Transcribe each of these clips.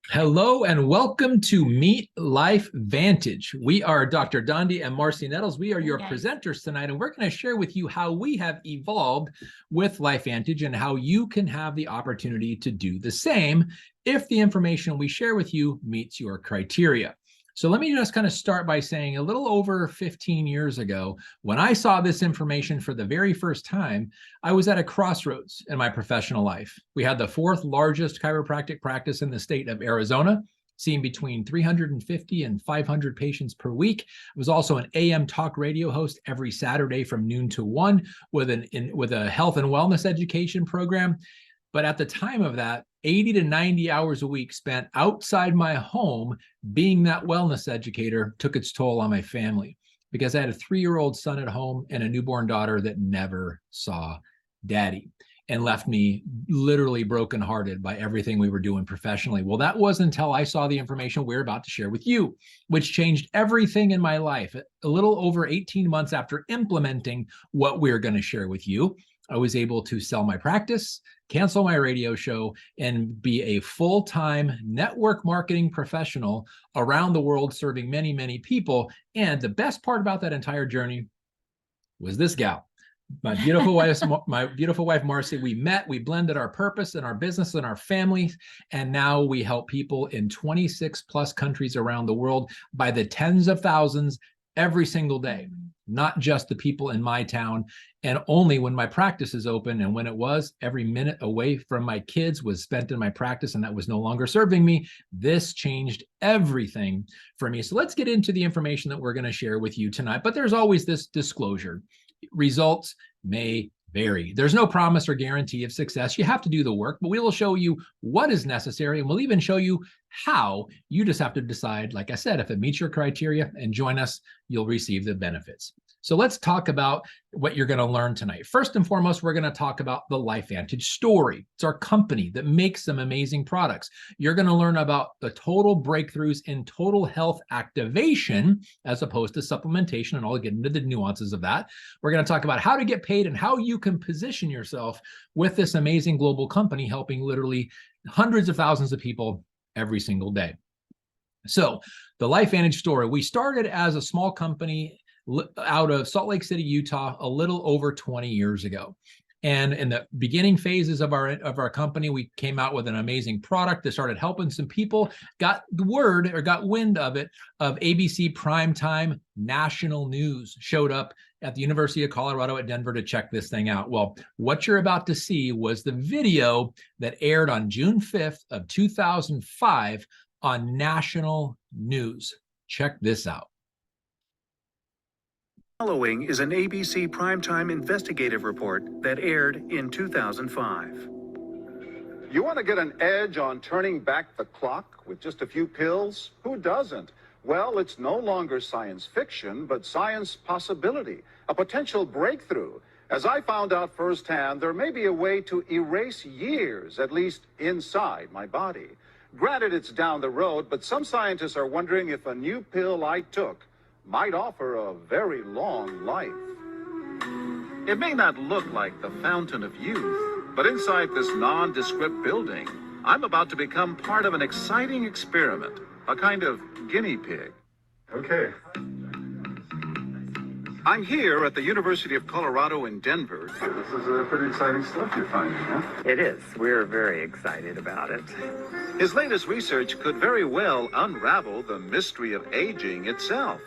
Hello and welcome to Meet Life Vantage. We are Dr. Dondi and Marcy Nettles. We are your presenters tonight, and we're going to share with you how we have evolved with Life Vantage and how you can have the opportunity to do the same if the information we share with you meets your criteria. So let me just kind of start by saying a little over 15 years ago, when I saw this information for the very first time, I was at a crossroads in my professional life. We had the fourth largest chiropractic practice in the state of Arizona, seeing between 350 and 500 patients per week. I was also an AM talk radio host every Saturday from noon to 1 with a health and wellness education program. But at the time of that, 80 to 90 hours a week spent outside my home being that wellness educator took its toll on my family because I had a 3-year-old son at home and a newborn daughter that never saw daddy and left me literally brokenhearted by everything we were doing professionally. Well, that wasn't until I saw the information we're about to share with you, which changed everything in my life. A little over 18 months after implementing what we're going to share with you, I was able to sell my practice, cancel my radio show, and be a full-time network marketing professional around the world, serving many, many people. And the best part about that entire journey was this gal, my beautiful wife, Marcy. We met, we blended our purpose and our business and our families, and now we help people in 26 plus countries around the world by the tens of thousands every single day, not just the people in my town. And only when my practice is open, and when it was, every minute away from my kids was spent in my practice, and that was no longer serving me. This changed everything for me. So let's get into the information that we're going to share with you tonight. But there's always this disclosure. Results may vary. There's no promise or guarantee of success. You have to do the work, but we will show you what is necessary, and we'll even show you how. You just have to decide, like I said, if it meets your criteria and join us, you'll receive the benefits. So let's talk about what you're going to learn tonight. First and foremost, we're going to talk about the Life Vantage story. It's our company that makes some amazing products. You're going to learn about the total breakthroughs in total health activation as opposed to supplementation, and I'll get into the nuances of that. We're going to talk about how to get paid and how you can position yourself with this amazing global company, helping literally hundreds of thousands of people every single day. So the Life Vantage story, we started as a small company out of Salt Lake City, Utah, a little over 20 years ago. And in the beginning phases of our company, we came out with an amazing product that started helping some people, got the word or got wind of it, of ABC Primetime National News showed up at the University of Colorado at Denver to check this thing out. Well, what you're about to see was the video that aired on June 5th of 2005 on national news. Check this out. Following is an ABC Primetime investigative report that aired in 2005. You want to get an edge on turning back the clock with just a few pills? Who doesn't? Well, it's no longer science fiction, but science possibility, a potential breakthrough. As I found out firsthand, there may be a way to erase years, at least inside my body. Granted, it's down the road, but some scientists are wondering if a new pill I took might offer a very long life. It may not look like the fountain of youth, but inside this nondescript building, I'm about to become part of an exciting experiment, a kind of guinea pig. Okay. I'm here at the University of Colorado in Denver. This is pretty exciting stuff you're finding, huh? It is. We're very excited about it. His latest research could very well unravel the mystery of aging itself.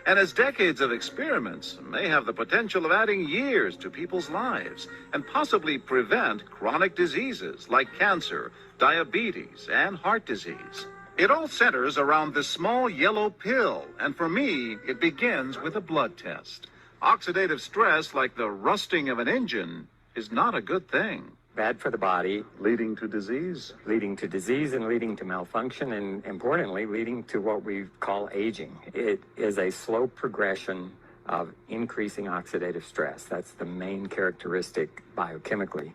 And his decades of experiments may have the potential of adding years to people's lives and possibly prevent chronic diseases like cancer, diabetes, and heart disease. It all centers around this small yellow pill, and for me, it begins with a blood test. Oxidative stress, like the rusting of an engine, is not a good thing. Bad for the body, Leading to disease. and leading to malfunction, and importantly, leading to what we call aging. It is a slow progression of increasing oxidative stress. That's the main characteristic biochemically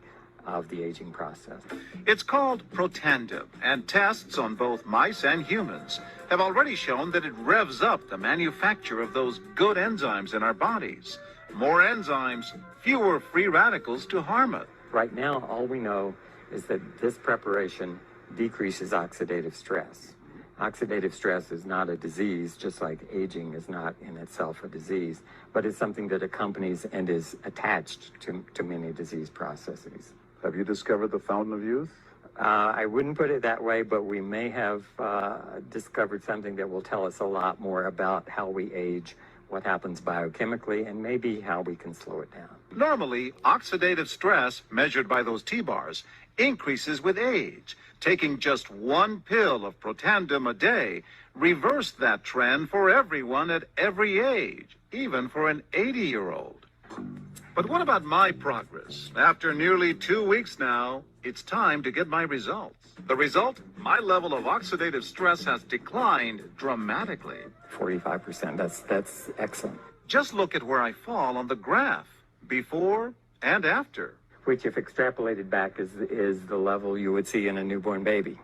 of the aging process. It's called Protandim, and tests on both mice and humans have already shown that it revs up the manufacture of those good enzymes in our bodies. More enzymes, fewer free radicals to harm it. Right now, all we know is that this preparation decreases oxidative stress. Oxidative stress is not a disease, just like aging is not in itself a disease, but it's something that accompanies and is attached to many disease processes. Have you discovered the fountain of youth? I wouldn't put it that way, but we may have discovered something that will tell us a lot more about how we age, what happens biochemically, and maybe how we can slow it down. Normally, oxidative stress, measured by those T-bars, increases with age. Taking just one pill of Protandim a day reversed that trend for everyone at every age, even for an 80-year-old. But what about my progress? After nearly 2 weeks now, it's time to get my results. The result? My level of oxidative stress has declined dramatically. 45%, that's excellent. Just look at where I fall on the graph, before and after. Which, if extrapolated back, is the level you would see in a newborn baby.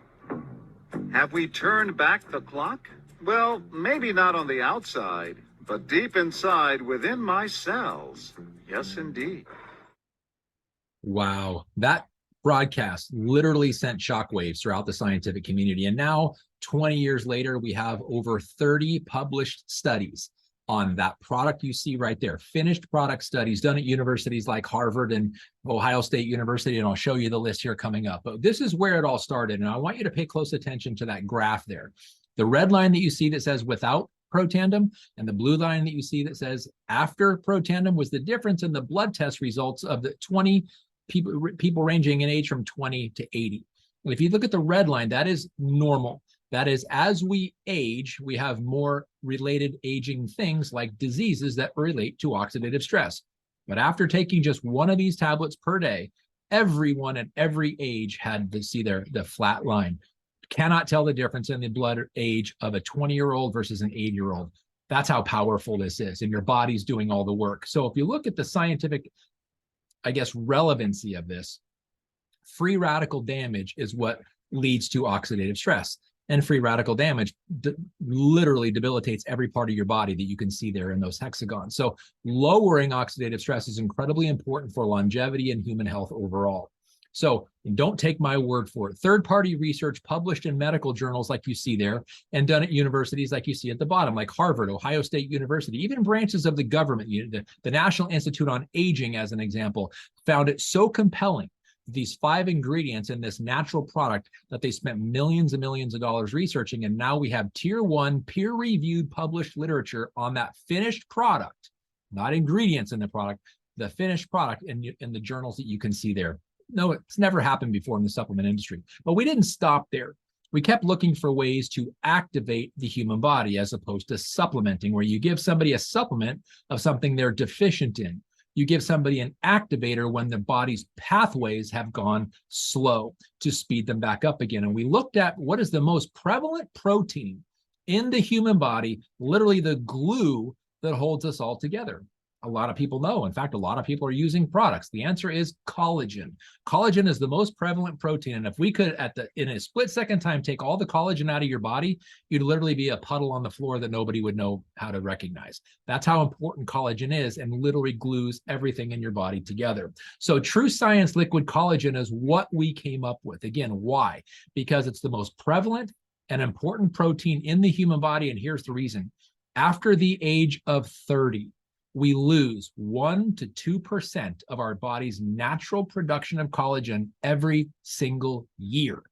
Have we turned back the clock? Well, maybe not on the outside, but deep inside within my cells. Yes, indeed. Wow, that broadcast literally sent shockwaves throughout the scientific community. And now, 20 years later, we have over 30 published studies on that product you see right there. Finished product studies done at universities like Harvard and Ohio State University, and I'll show you the list here coming up. But this is where it all started, and I want you to pay close attention to that graph there. The red line that you see that says without Protandim, and the blue line that you see that says after Protandim was the difference in the blood test results of the 20 people ranging in age from 20 to 80. And if you look at the red line, that is normal. That is, as we age, we have more related aging things like diseases that relate to oxidative stress. But after taking just one of these tablets per day, everyone at every age had to see the flat line. Cannot tell the difference in the blood age of a 20-year-old versus an 80-year-old. That's how powerful this is, and your body's doing all the work. So if you look at the scientific, I guess, relevancy of this, free radical damage is what leads to oxidative stress. And free radical damage literally debilitates every part of your body that you can see there in those hexagons. So lowering oxidative stress is incredibly important for longevity and human health overall. So don't take my word for it. Third-party research published in medical journals like you see there, and done at universities like you see at the bottom, like Harvard, Ohio State University, even branches of the government, the National Institute on Aging, as an example, found it so compelling, these 5 ingredients in this natural product, that they spent millions and millions of dollars researching. And now we have tier 1 peer-reviewed published literature on that finished product, not ingredients in the product, the finished product in the journals that you can see there. No, it's never happened before in the supplement industry. But we didn't stop there. We kept looking for ways to activate the human body as opposed to supplementing, where you give somebody a supplement of something they're deficient in. You give somebody an activator when the body's pathways have gone slow to speed them back up again. And we looked at what is the most prevalent protein in the human body, literally the glue that holds us all together. A lot of people know. In fact, a lot of people are using products. The answer is collagen. Collagen is the most prevalent protein. And if we could, in a split-second time, take all the collagen out of your body, you'd literally be a puddle on the floor that nobody would know how to recognize. That's how important collagen is, and literally glues everything in your body together. So True Science Liquid Collagen is what we came up with. Again, why? Because it's the most prevalent and important protein in the human body. And here's the reason. After the age of 30, we lose 1 to 2% of our body's natural production of collagen every single year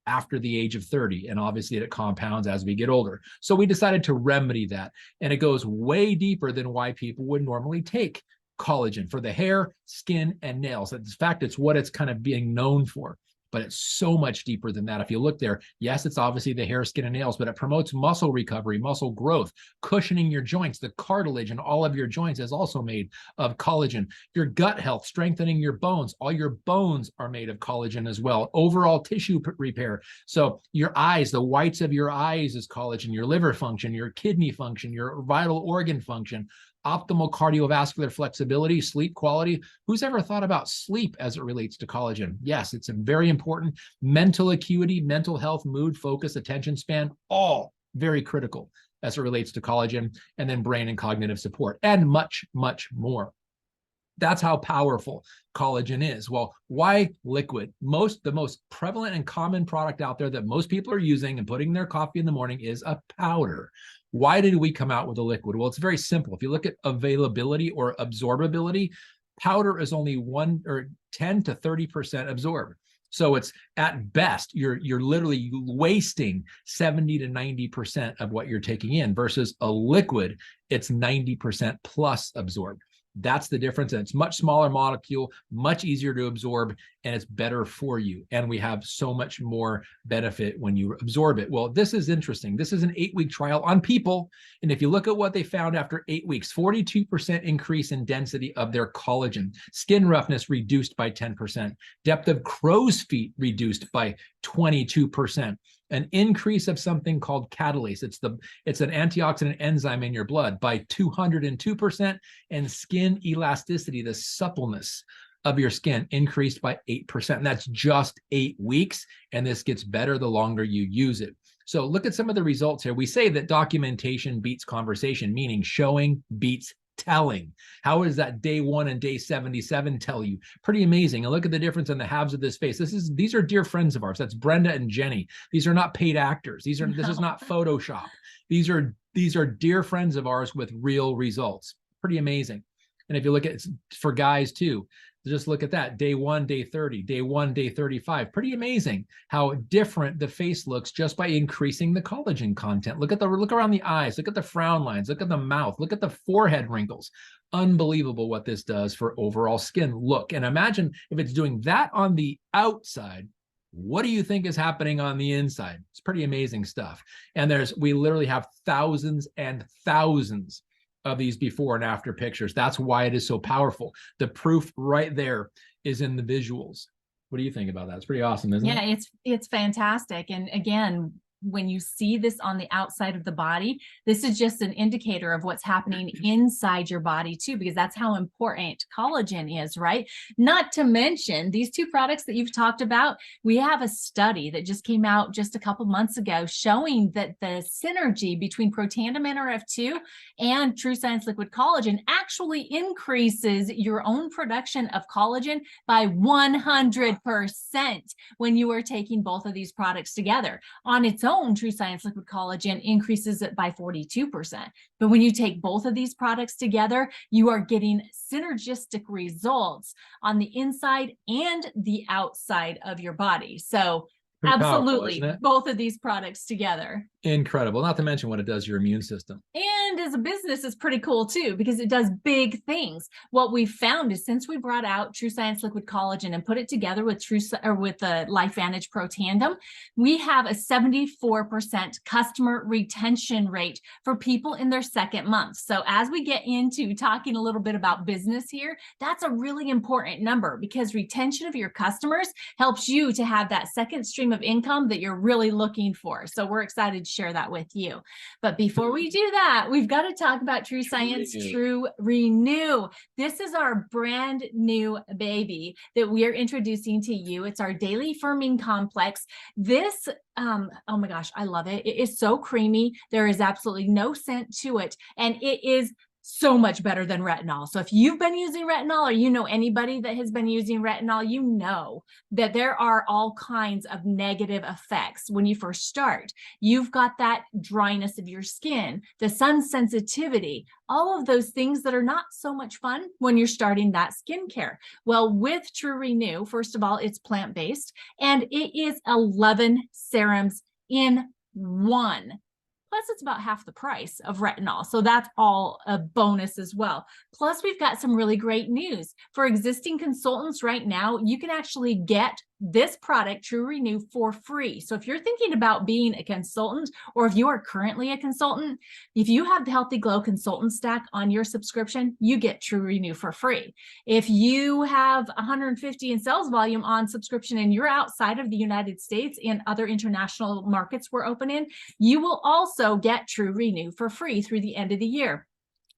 after the age of 30. And obviously it compounds as we get older. So we decided to remedy that. And it goes way deeper than why people would normally take collagen for the hair, skin, and nails. In fact, it's what it's kind of being known for. But it's so much deeper than that. If you look there, yes, it's obviously the hair, skin, and nails, but it promotes muscle recovery, muscle growth, cushioning your joints. The cartilage in all of your joints is also made of collagen. Your gut health, strengthening your bones. All your bones are made of collagen as well. Overall tissue repair. So your eyes, the whites of your eyes is collagen. Your liver function, your kidney function, your vital organ function. Optimal cardiovascular flexibility, sleep quality. Who's ever thought about sleep as it relates to collagen? Yes, it's a very important. Mental acuity, mental health, mood, focus, attention span, all very critical as it relates to collagen. And then brain and cognitive support, and much, much more. That's how powerful collagen is. Well, why liquid? The most prevalent and common product out there that most people are using and putting in their coffee in the morning is a powder. Why did we come out with a liquid? Well, it's very simple. If you look at availability or absorbability, powder is only 10 to 30% absorbed. So it's at best, you're literally wasting 70 to 90% of what you're taking in versus a liquid, it's 90% plus absorbed. That's the difference. And it's much smaller molecule, much easier to absorb, and it's better for you. And we have so much more benefit when you absorb it. Well, this is interesting. This is an 8-week trial on people. And if you look at what they found after 8 weeks, 42% increase in density of their collagen, skin roughness reduced by 10%, depth of crow's feet reduced by 22%. An increase of something called catalase. It's an antioxidant enzyme in your blood by 202%, and skin elasticity, the suppleness of your skin, increased by 8%. And that's just 8 weeks. And this gets better the longer you use it. So look at some of the results here. We say that documentation beats conversation, meaning showing beats telling. How is that day 1 and day 77 tell you? Pretty amazing. And look at the difference in the halves of this face. These are dear friends of ours. That's Brenda and Jenny. These are not paid actors. This is not Photoshop. These are dear friends of ours with real results. Pretty amazing. And if you look at, for guys too, just look at that. Day 1, day 30, day 1, day 35. Pretty amazing how different the face looks just by increasing the collagen content. Look around the eyes, look at the frown lines, look at the mouth, look at the forehead wrinkles. Unbelievable what this does for overall skin look. And imagine if it's doing that on the outside, what do you think is happening on the inside? It's pretty amazing stuff. And we literally have thousands and thousands of these before and after pictures. That's why it is so powerful. The proof right there is in the visuals. What do you think about that? It's pretty awesome, isn't it? Yeah, it's fantastic. And again, when you see this on the outside of the body, this is just an indicator of what's happening inside your body too, because that's how important collagen is, right? Not to mention these two products that you've talked about. We have a study that just came out just a couple months ago showing that the synergy between Protandim Nrf2 and TrueScience Liquid Collagen actually increases your own production of collagen by 100% when you are taking both of these products together. On its own, TrueScience Liquid Collagen increases it by 42%. But when you take both of these products together, you are getting synergistic results on the inside and the outside of your body. So Pretty absolutely, powerful, both of these products together. Incredible. Not to mention what it does to your immune system. And as a business, it's pretty cool too, because it does big things. What we've found is since we brought out TrueScience Liquid Collagen and put it together with the LifeVantage Protandim, we have a 74% customer retention rate for people in their second month. So as we get into talking a little bit about business here, that's a really important number because retention of your customers helps you to have that second stream of income that you're really looking for. So we're excited to share that with you. But before we do that, we've got to talk about TrueScience True Renew. This is our brand new baby that we are introducing to you. It's our daily firming complex. This oh my gosh, I love it. It is so creamy. There is absolutely no scent to it. And it is so much better than retinol. So if you've been using retinol or you know anybody that has been using retinol, you know that there are all kinds of negative effects when you first start. You've got that dryness of your skin, the sun sensitivity, all of those things that are not so much fun when you're starting that skincare. Well, with True Renew, first of all, it's plant-based and it is 11 serums in one. Plus, it's about half the price of retinol. So that's all a bonus as well. Plus, we've got some really great news. For existing consultants right now, you can actually get this product, True Renew, for free. So if you're thinking about being a consultant, or if you are currently a consultant, if you have the Healthy Glow Consultant Stack on your subscription, you get True Renew for free. If you have 150 in sales volume on subscription and you're outside of the United States and other international markets we're open in, you will also get True Renew for free through the end of the year.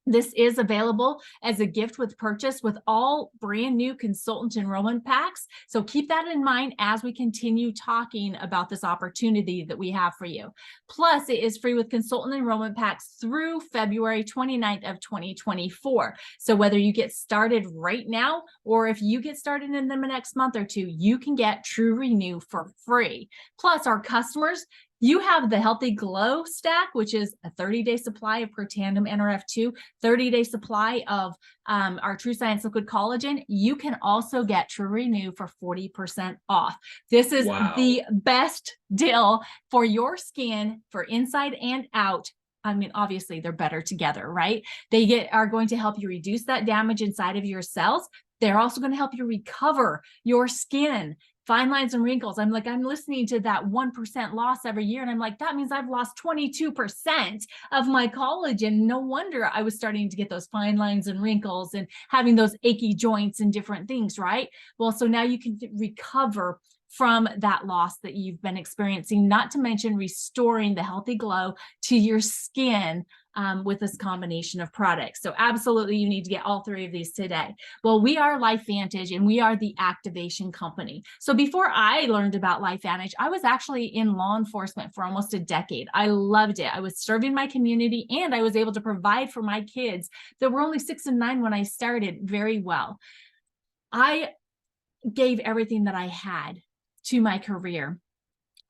This is available as a gift with purchase with all brand new consultant enrollment packs. So keep that in mind as we continue talking about this opportunity that we have for you. Plus, it is free with consultant enrollment packs through February 29th of 2024. So whether you get started right now, or if you get started in the next month or two, you can get TrueRenew for free. Plus, our customers, you have the Healthy Glow Stack, which is a 30-day supply of Protandim NRF2, 30-day supply of our TrueScience Liquid Collagen. You can also get TrueRenew for 40% off. This is the best deal for your skin, for inside and out. I mean, obviously they're better together, right? They are going to help you reduce that damage inside of your cells. They're also going to help you recover your skin. Fine lines and wrinkles. I'm listening to that 1% loss every year. And I'm like, that means I've lost 22% of my collagen. No wonder I was starting to get those fine lines and wrinkles and having those achy joints and different things, right? Well, so now you can recover from that loss that you've been experiencing, not to mention restoring the healthy glow to your skin with this combination of products. So absolutely, you need to get all three of these today. Well, we are LifeVantage and we are the activation company. So before I learned about LifeVantage, I was actually in law enforcement for almost a decade. I loved it. I was serving my community and I was able to provide for my kids that were only 6 and 9 when I started very well. I gave everything that I had to my career.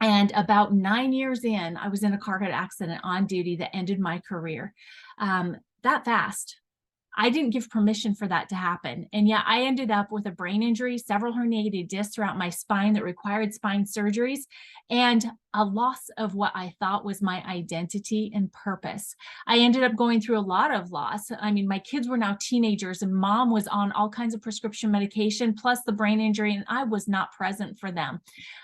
And about 9 years in, I was in a car accident on duty that ended my career that fast. I didn't give permission for that to happen. And yet I ended up with a brain injury, several herniated discs throughout my spine that required spine surgeries, and a loss of what I thought was my identity and purpose. I ended up going through a lot of loss. I mean, my kids were now teenagers and mom was on all kinds of prescription medication, plus the brain injury, and I was not present for them.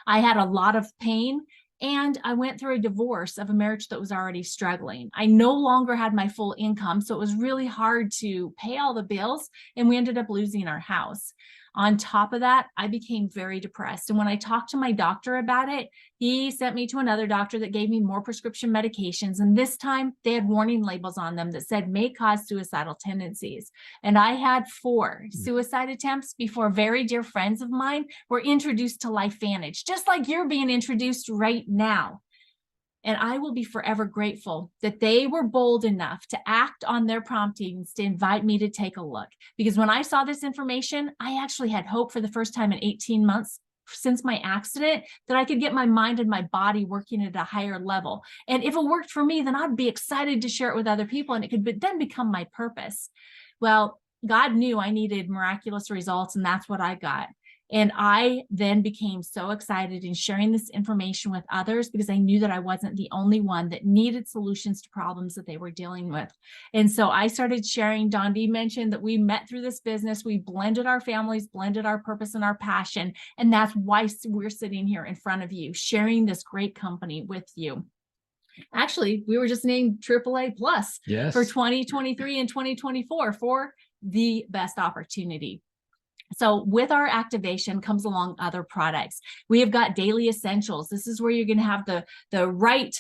I had a lot of pain. And I went through a divorce of a marriage that was already struggling. I no longer had my full income, so it was really hard to pay all the bills, and we ended up losing our house. On top of that, I became very depressed. And when I talked to my doctor about it, he sent me to another doctor that gave me more prescription medications. And this time they had warning labels on them that said may cause suicidal tendencies. And I had 4 suicide attempts before very dear friends of mine were introduced to LifeVantage, just like you're being introduced right now. And I will be forever grateful that they were bold enough to act on their promptings to invite me to take a look. Because when I saw this information, I actually had hope for the first time in 18 months since my accident that I could get my mind and my body working at a higher level. And if it worked for me, then I'd be excited to share it with other people and it could then become my purpose. Well, God knew I needed miraculous results, and that's what I got. And I then became so excited in sharing this information with others because I knew that I wasn't the only one that needed solutions to problems that they were dealing with. And so I started sharing. Dondi mentioned that we met through this business. We blended our families, blended our purpose and our passion. And that's why we're sitting here in front of you, sharing this great company with you. Actually, we were just named AAA Plus for 2023 and 2024 for the best opportunity. So with our activation comes along other products. We have got daily essentials. This is where you're going to have the right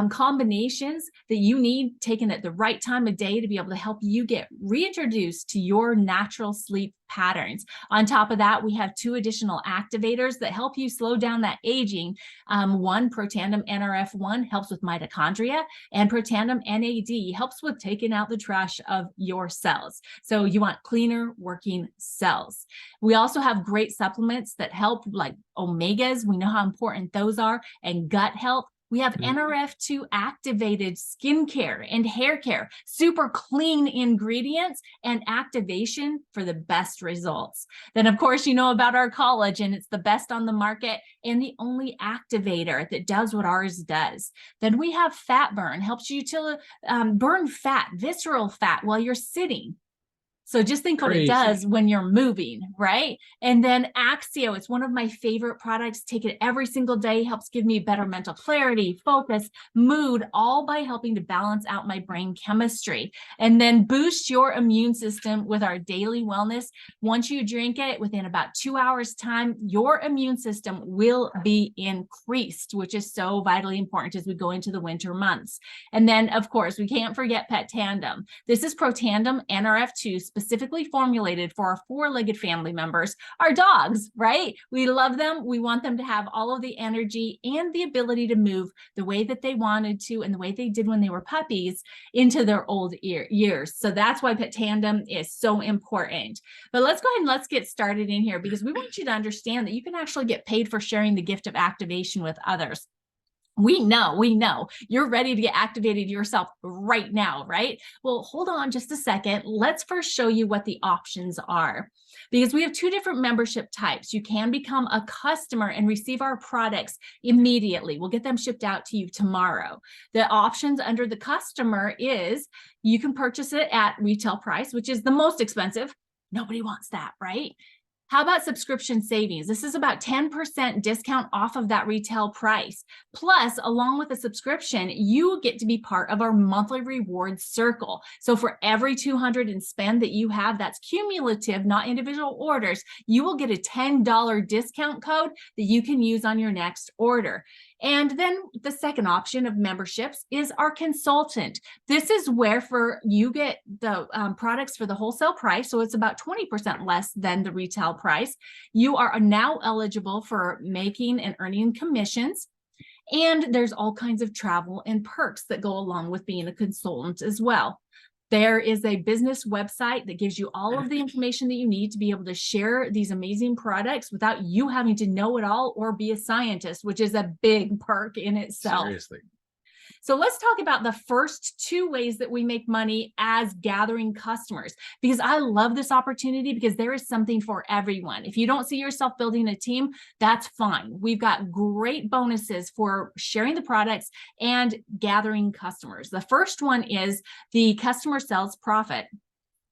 combinations that you need taken at the right time of day to be able to help you get reintroduced to your natural sleep patterns. On top of that, we have 2 additional activators that help you slow down that aging. One, Protandim NRF1 helps with mitochondria, and Protandim NAD helps with taking out the trash of your cells. So you want cleaner working cells. We also have great supplements that help, like omegas. We know how important those are, and gut health. We have NRF2 activated skincare and hair care, super clean ingredients and activation for the best results. Then, of course, you know about our collagen. It's the best on the market and the only activator that does what ours does. Then we have Fat Burn, helps you to burn fat, visceral fat while you're sitting. So just think what it Crazy. does when you're moving, right? And then Axio, it's one of my favorite products. Take it every single day, helps give me better mental clarity, focus, mood, all by helping to balance out my brain chemistry. And then boost your immune system with our daily wellness. Once you drink it, within about 2 hours time, your immune system will be increased, which is so vitally important as we go into the winter months. And then of course, we can't forget Pet Tandem. This is Protandim NRF2, specifically formulated for our four-legged family members, our dogs, right? We love them. We want them to have all of the energy and the ability to move the way that they wanted to and the way they did when they were puppies into their old years. So that's why Pet Tandem is so important. But let's go ahead and let's get started in here, because we want you to understand that you can actually get paid for sharing the gift of activation with others. We know you're ready to get activated yourself right now, right? Well, hold on just a second. Let's first show you what the options are, because we have two different membership types. You can become a customer and receive our products immediately. We'll get them shipped out to you tomorrow. The options under the customer is you can purchase it at retail price, which is the most expensive. Nobody wants that, right? How about subscription savings? This is about 10% discount off of that retail price. Plus, along with a subscription, you get to be part of our monthly rewards circle. So for every 200 in spend that you have, that's cumulative, not individual orders, you will get a $10 discount code that you can use on your next order. And then the second option of memberships is our consultant. This is where you get the products for the wholesale price. So it's about 20% less than the retail price. You are now eligible for making and earning commissions. And there's all kinds of travel and perks that go along with being a consultant as well. There is a business website that gives you all of the information that you need to be able to share these amazing products without you having to know it all or be a scientist, which is a big perk in itself. Seriously. So let's talk about the first two ways that we make money as gathering customers, because I love this opportunity because there is something for everyone. If you don't see yourself building a team, that's fine. We've got great bonuses for sharing the products and gathering customers. The first one is the customer sales profit.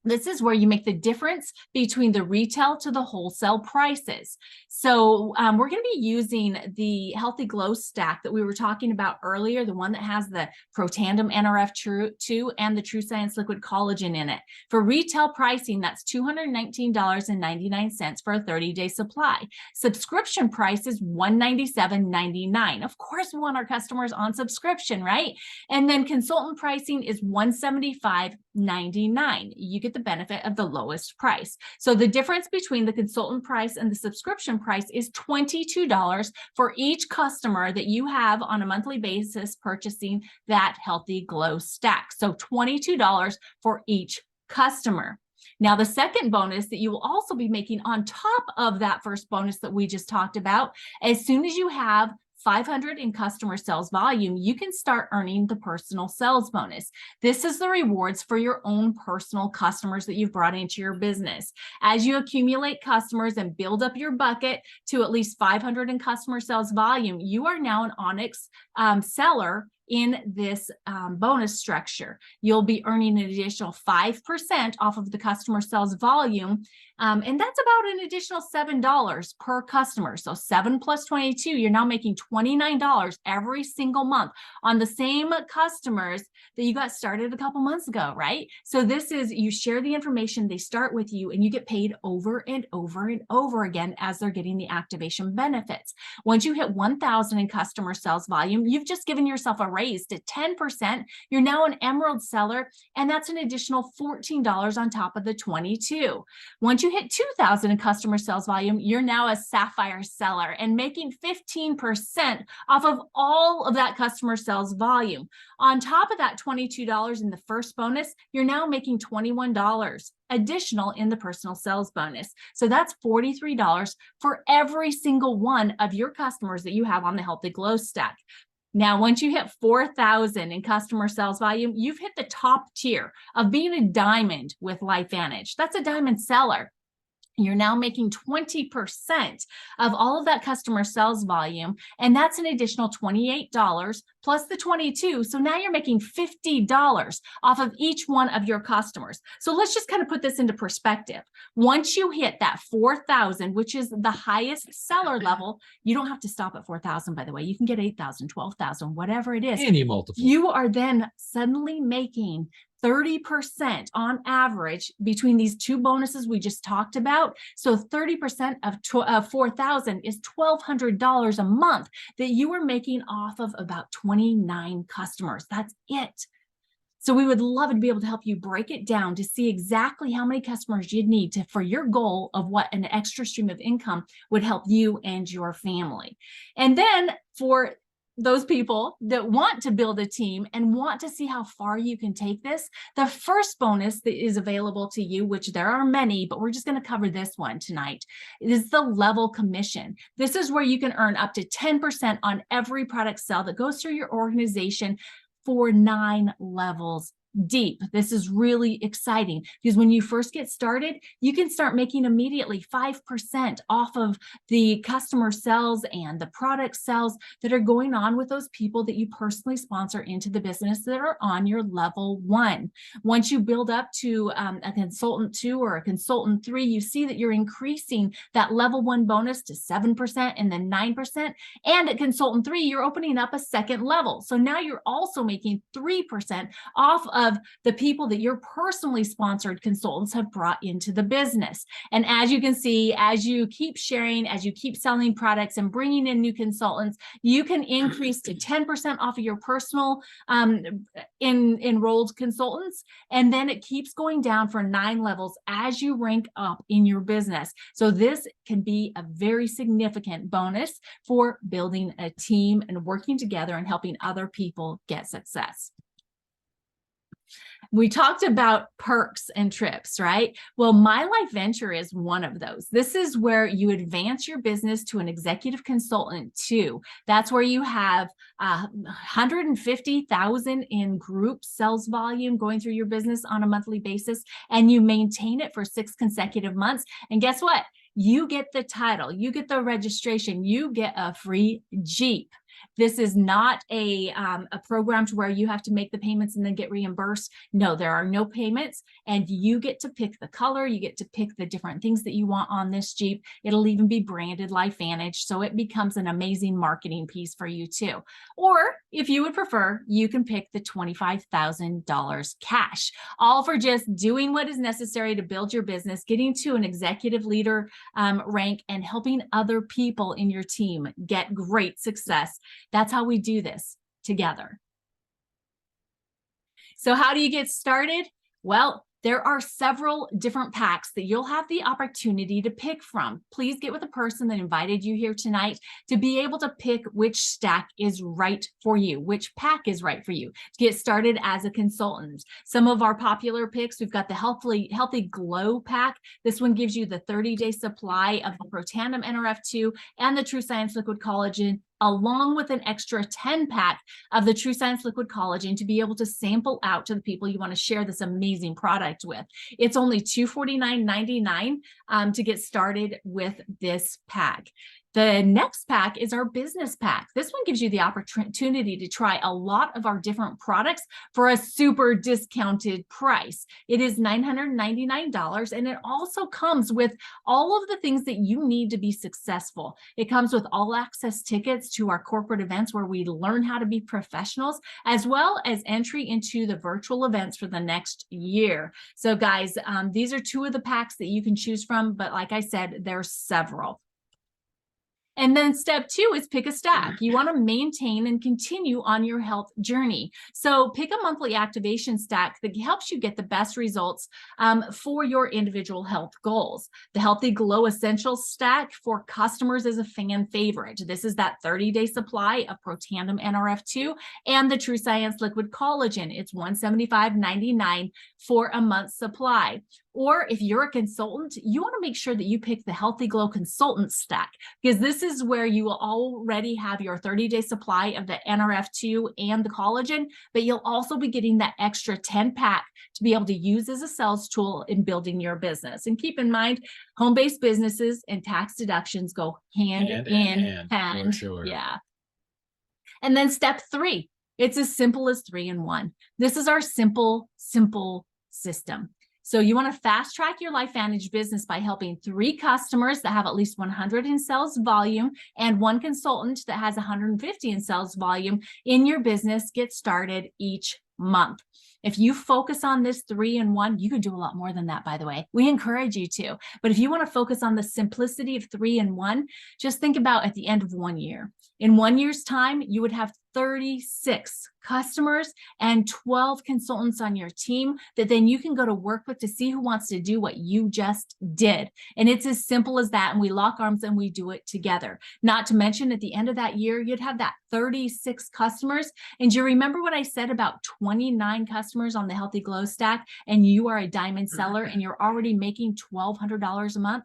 This is where you make the difference between the retail to the wholesale prices. So we're going to be using the Healthy Glow Stack that we were talking about earlier, the one that has the Protandim NRF2 and the TrueScience Liquid Collagen in it. For retail pricing, that's $219.99 for a 30-day supply. Subscription price is $197.99. Of course, we want our customers on subscription, right? And then consultant pricing is $175.99. You get the benefit of the lowest price. So the difference between the consultant price and the subscription price is $22 for each customer that you have on a monthly basis purchasing that Healthy Glow Stack. So $22 for each customer. Now, the second bonus that you will also be making on top of that first bonus that we just talked about, as soon as you have 500 in customer sales volume, you can start earning the personal sales bonus. This is the rewards for your own personal customers that you've brought into your business. As you accumulate customers and build up your bucket to at least 500 in customer sales volume, you are now an Onyx seller in this bonus structure. You'll be earning an additional 5% off of the customer sales volume. And that's about an additional $7 per customer. So 7 plus 22, you're now making $29 every single month on the same customers that you got started a couple months ago, right? So this is, you share the information, they start with you, and you get paid over and over and over again as they're getting the activation benefits. Once you hit 1,000 in customer sales volume, you've just given yourself a raise to 10%. You're now an Emerald seller, and that's an additional $14 on top of the 22. Once you hit 2,000 in customer sales volume, you're now a Sapphire seller and making 15% off of all of that customer sales volume. On top of that $22 in the first bonus, you're now making $21 additional in the personal sales bonus. So that's $43 for every single one of your customers that you have on the Healthy Glow Stack. Now, once you hit 4,000 in customer sales volume, you've hit the top tier of being a diamond with LifeVantage. That's a diamond seller. You're now making 20% of all of that customer sales volume, and that's an additional $28 plus the 22. So now you're making $50 off of each one of your customers. So let's just kind of put this into perspective. Once you hit that 4,000, which is the highest seller level, you don't have to stop at 4,000, by the way. You can get 8,000, 12,000, whatever it is. Any multiple. You are then suddenly making 30% on average between these two bonuses we just talked about. So 30% of 4,000 is $1,200 a month that you are making off of about 29 customers. That's it. So we would love to be able to help you break it down to see exactly how many customers you'd need to, for your goal of what an extra stream of income would help you and your family. And then for those people that want to build a team and want to see how far you can take this, the first bonus that is available to you, which there are many, but we're just going to cover this one tonight, is the level commission. This is where you can earn up to 10% on every product sale that goes through your organization for 9 levels deep. This is really exciting because when you first get started, you can start making immediately 5% off of the customer sales and the product sales that are going on with those people that you personally sponsor into the business that are on your level 1. Once you build up to a consultant 2 or a consultant 3, you see that you're increasing that level 1 bonus to 7% and then 9%. And at consultant 3, you're opening up a second level. So now you're also making 3% off of the people that your personally sponsored consultants have brought into the business. And as you can see, as you keep sharing, as you keep selling products and bringing in new consultants, you can increase to 10% off of your personal enrolled consultants. And then it keeps going down for 9 levels as you rank up in your business. So this can be a very significant bonus for building a team and working together and helping other people get success. We talked about perks and trips, right? Well, My Life Venture is one of those. This is where you advance your business to an executive consultant 2. That's where you have 150,000 in group sales volume going through your business on a monthly basis, and you maintain it for 6 consecutive months. And guess what? You get the title, you get the registration, you get a free Jeep. This is not a program to where you have to make the payments and then get reimbursed. No, there are no payments, and you get to pick the color. You get to pick the different things that you want on this Jeep. It'll even be branded LifeVantage, so it becomes an amazing marketing piece for you too. Or if you would prefer, you can pick the $25,000 cash, all for just doing what is necessary to build your business, getting to an executive leader rank, and helping other people in your team get great success. That's how we do this together. So how do you get started? Well, there are several different packs that you'll have the opportunity to pick from. Please get with the person that invited you here tonight to be able to pick which stack is right for you, which pack is right for you to get started as a consultant. Some of our popular picks, we've got the Healthy Glow pack. This one gives you the 30-day supply of the Protandim Nrf2 and the TrueScience Liquid Collagen, along with an extra 10-pack of the TrueScience Liquid Collagen to be able to sample out to the people you want to share this amazing product with. It's only $249.99 to get started with this pack. The next pack is our business pack. This one gives you the opportunity to try a lot of our different products for a super discounted price. It is $999, and it also comes with all of the things that you need to be successful. It comes with all access tickets to our corporate events where we learn how to be professionals, as well as entry into the virtual events for the next year. So guys, these are 2 of the packs that you can choose from, but like I said, there's several. And then step 2 is pick a stack. You want to maintain and continue on your health journey. So pick a monthly activation stack that helps you get the best results for your individual health goals. The Healthy Glow Essentials stack for customers is a fan favorite. This is that 30-day supply of Protandim Nrf2 and the TrueScience Liquid Collagen. It's $175.99 for a month's supply. Or if you're a consultant, you want to make sure that you pick the Healthy Glow Consultant Stack, because this is where you will already have your 30-day supply of the NRF2 and the collagen, but you'll also be getting that extra 10-pack to be able to use as a sales tool in building your business. And keep in mind, home-based businesses and tax deductions go hand in hand. For sure. Yeah. And then step 3, it's as simple as 3-in-1. This is our simple system. So you want to fast track your LifeVantage business by helping 3 customers that have at least 100 in sales volume and 1 consultant that has 150 in sales volume in your business get started each month. If you focus on this 3-in-1, you can do a lot more than that, by the way. We encourage you to. But if you want to focus on the simplicity of 3-in-1, just think about at the end of 1 year. In 1 year's time, you would have 36 customers and 12 consultants on your team that then you can go to work with to see who wants to do what you just did. And it's as simple as that. And we lock arms and we do it together. Not to mention at the end of that year, you'd have that 36 customers. And do you remember what I said about 29 customers on the Healthy Glow Stack, and you are a diamond seller and you're already making $1,200 a month?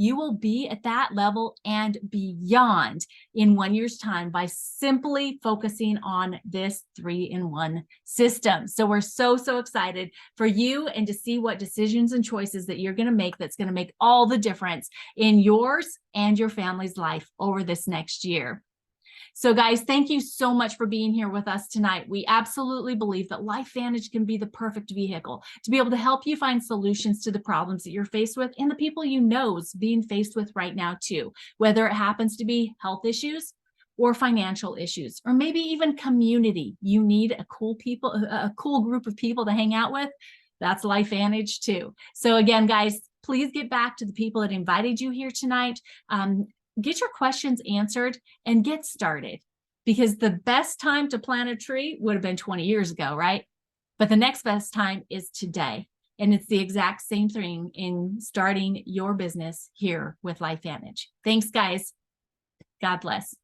You will be at that level and beyond in 1 year's time by simply focusing on this 3-in-1 system. So we're so excited for you and to see what decisions and choices that you're going to make that's going to make all the difference in yours and your family's life over this next year. So guys, thank you so much for being here with us tonight. We absolutely believe that LifeVantage can be the perfect vehicle to be able to help you find solutions to the problems that you're faced with and the people you know's being faced with right now too, whether it happens to be health issues or financial issues, or maybe even community. You need a cool group of people to hang out with. That's LifeVantage too. So again, guys, please get back to the people that invited you here tonight. Get your questions answered and get started, because the best time to plant a tree would have been 20 years ago, right? But the next best time is today. And it's the exact same thing in starting your business here with LifeVantage. Thanks, guys. God bless.